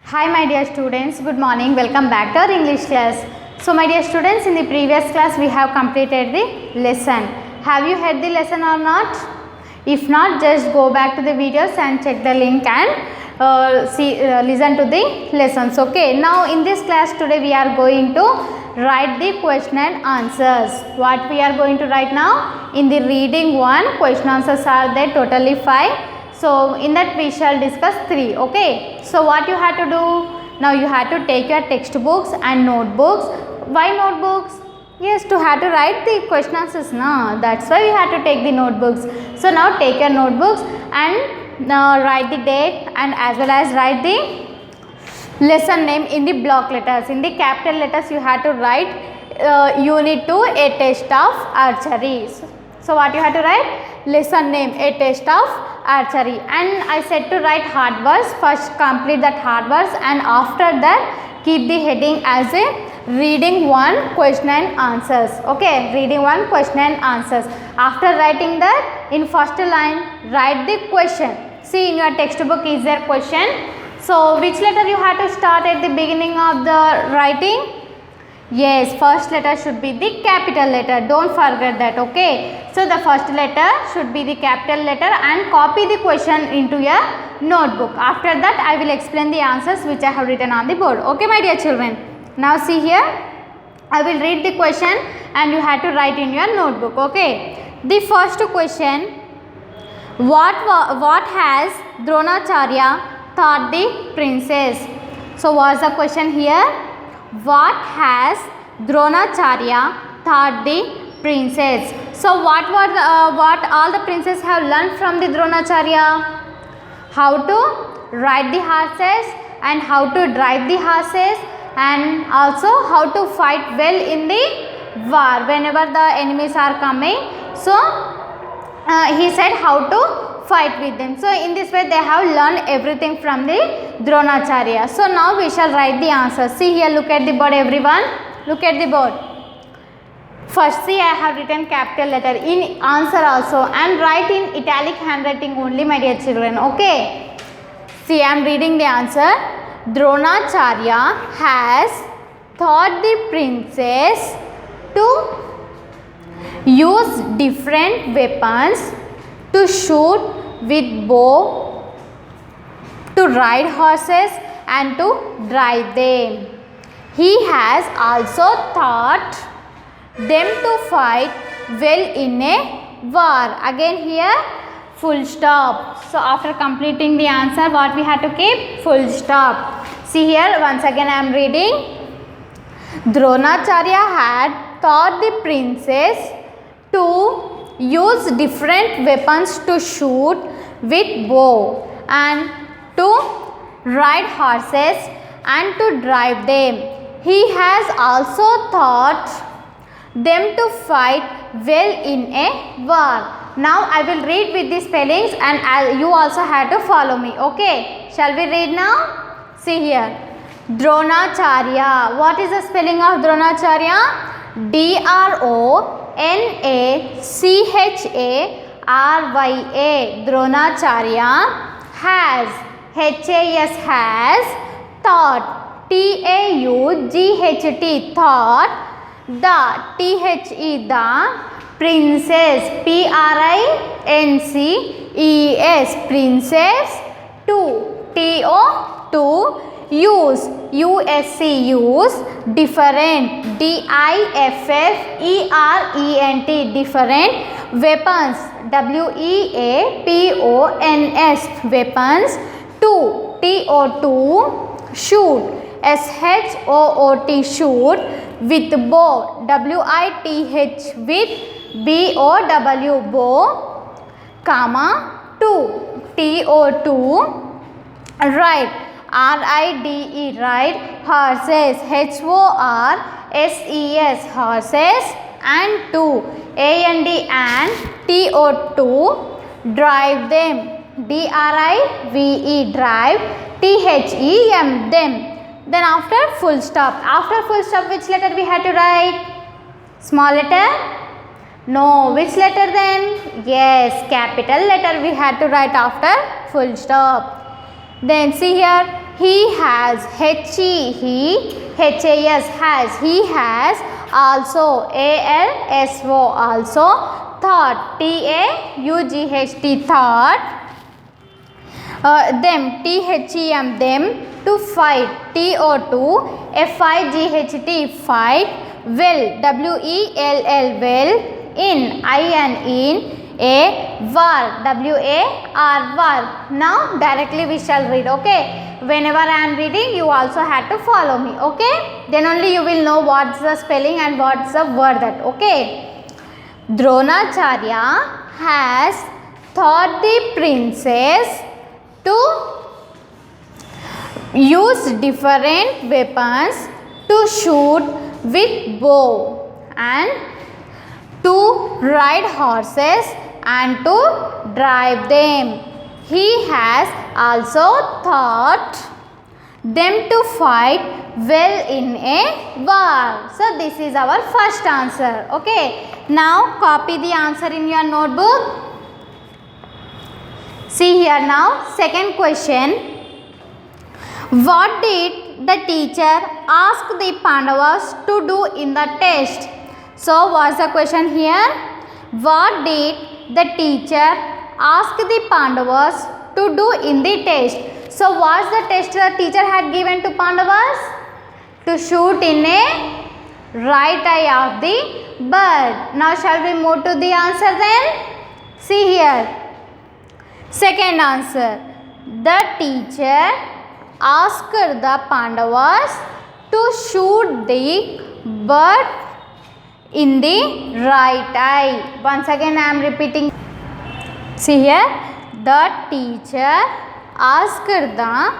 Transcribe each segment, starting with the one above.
Hi my dear students, good morning, welcome back to our English class. So my dear students, in the previous class we have completed the lesson. Have you heard the lesson or not? If not, just go back to the videos and check the link and listen to the lessons. Okay, now in this class today we are going to write the question and answers. What we are going to write now? In the reading one, question answers are there totally 5. So in that we shall discuss 3. Okay, so what you have to do now, you have to take your textbooks and notebooks. Why notebooks? Yes, to have to write the question answers, no, that's why we have to take the notebooks. So now take your notebooks and write the date and as well as write the lesson name in the block letters. In the capital letters you have to write unit 2, a test of archery. So what you have to write? Lesson name, a test of archery. And I said to write hard words. First complete that hard words and after that keep the heading as a reading 1 question and answers. Okay, reading 1 question and answers. After writing that, in first line write the question. See, in your textbook is there question. So which letter you have to start at the beginning of the writing? Yes, first letter should be the capital letter. Don't forget that. Okay, so the first letter should be the capital letter and copy the question into your notebook. After that I will explain the answers which I have written on the board. Okay my dear children, now see here, I will read the question and you have to write in your notebook. Okay, the first question, what has Dronacharya taught the princess? So what's the question here? What has Dronacharya taught the princess? So what all the princes have learned from the Dronacharya? How to ride the horses and how to drive the horses and also how to fight well in the war whenever the enemies are coming. So he said how to fight with them. So in this way they have learned everything from the Dronacharya. So now we shall write the answer. See here, look at the board everyone. Look at the board. First see, I have written capital letter in answer also and write in italic handwriting only my dear children. Okay. See, I am reading the answer. Dronacharya has taught the princess to use different weapons, to shoot with bow, to ride horses and to drive them. He has also taught them to fight well in a war. Again here full stop. So after completing the answer, what we have to keep? Full stop. See here, once again I am reading. Dronacharya had taught the princess to use different weapons to shoot with bow and to ride horses and to drive them. He has also taught them to fight well in a war. Now I will read with the spellings and you also have to follow me. Okay, shall we read now? See here, Dronacharya. What is the spelling of Dronacharya? Dronacharya. Dronacharya has, has taught, taught, thought, the princess, princess, to use, use different, different weapons, weapons, to shoot, shoot with bow, with bow, comma, to ride, ride horses, horses and to and to drive them, drive, them. Then after full stop. After full stop which letter we have to write? Small letter? No. Which letter then? Yes, capital letter we had to write after full stop. Then see here, he has, he, has, he has, also, also, thought, thought, them, them, to fight, fight, well, well, in, a war, war. Now directly we shall read, okay. Whenever I am reading, you also have to follow me, okay. Then only you will know what's the spelling and what's the word that, okay. Dronacharya has taught the princess to use different weapons to shoot with bow and to ride horses and to drive them. He has also taught them to fight well in a war. So this is our first answer. Okay. Now copy the answer in your notebook. See here now, second question. What did the teacher ask the Pandavas to do in the test? So what's the question here? What did the teacher ask the Pandavas to do in the test? So what's the test the teacher had given to Pandavas? To shoot in a right eye of the bird. Now shall we move to the answer then? See here. Second answer. The teacher asked the Pandavas to shoot the bird in the right eye. Once again I am repeating. See here. The teacher asked the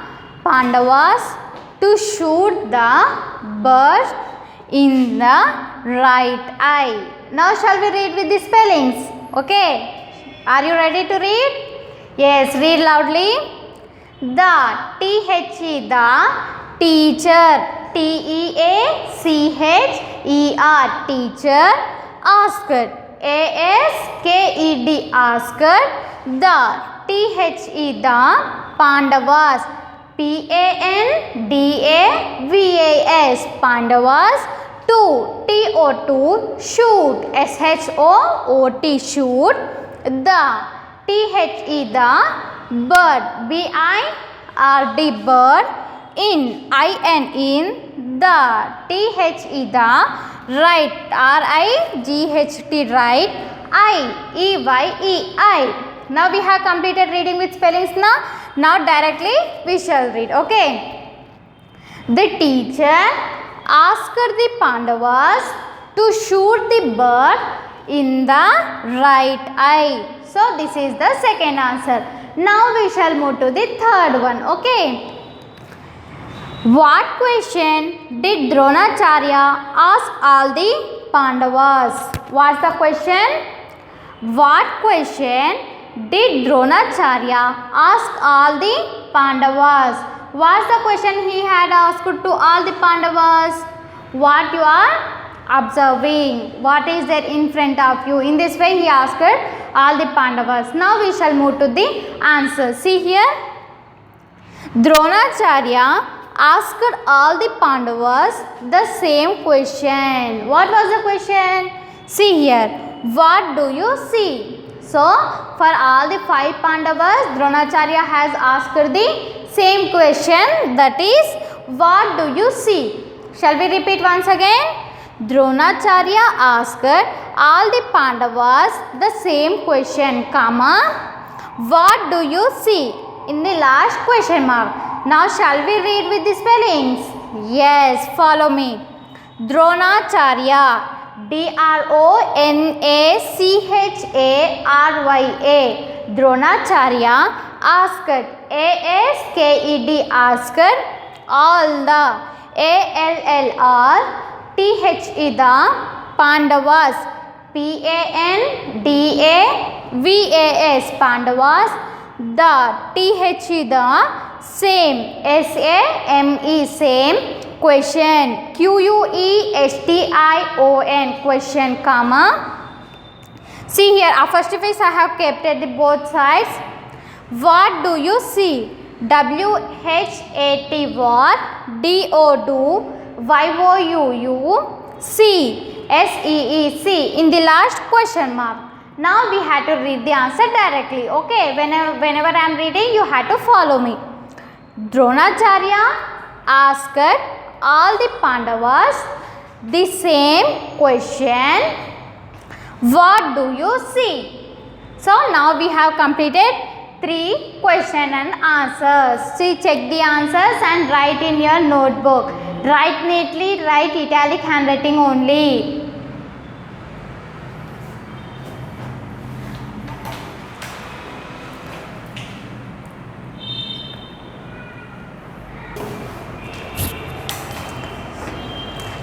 Pandavas to shoot the bird in the right eye. Now shall we read with the spellings? Okay. Are you ready to read? Yes, read loudly. The, the teacher, teacher, asked, asked, the Pandavas, Pandavas, to shoot, shoot, the bird, bird, in, the right, right, I. Now we have completed reading with spellings now. Now directly we shall read, okay. The teacher asked the Pandavas to shoot the bird in the right eye. So this is the second answer. Now we shall move to the third one, okay. What question did Dronacharya ask all the Pandavas? What's the question? What question did Dronacharya ask all the Pandavas? What's the question he had asked to all the Pandavas? What you are observing? What is there in front of you? In this way he asked all the Pandavas. Now we shall move to the answer. See here. Dronacharya asked all the Pandavas the same question. What was the question? See here. What do you see? So for all the 5 Pandavas, Dronacharya has asked the same question, that is, what do you see? Shall we repeat once again? Dronacharya asked all the Pandavas the same question, comma, what do you see? In the last question mark. Now shall we read with the spellings? Yes, follow me. Dronacharya, Dronacharya. Dronacharya asked, asked, all the, the Pandavas, Pandavas, the same, same question, question, comma. See here, first phase I have kept at the both sides. What do you see? WHAT what, DO YOUU CSEEC in the last question mark. Now we have to read the answer directly. Okay, whenever I am reading, you have to follow me. Dronacharya asked all the Pandavas the same question. What do you see? So now we have completed 3 question and answers. See, check the answers and write in your notebook. Write neatly, write italic handwriting only.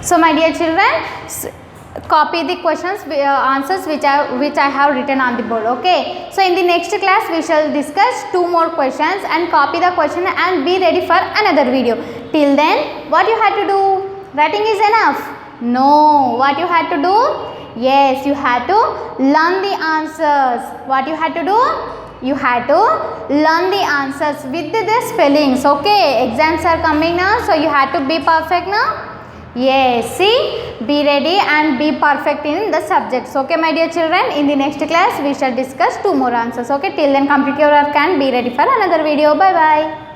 So my dear children, copy the questions answers which I have written on the board. Okay, so in the next class we shall discuss 2 more questions and copy the question and be ready for another video. Till then, what you have to do? Writing is enough? No, what you have to do? Yes, you have to learn the answers. What you have to do? You have to learn the answers with the spellings. Okay, exams are coming now, so you have to be perfect now. Yes, see, be ready and be perfect in the subjects. Okay, my dear children, in the next class we shall discuss 2 more answers. Okay, till then complete your work and be ready for another video. Bye bye.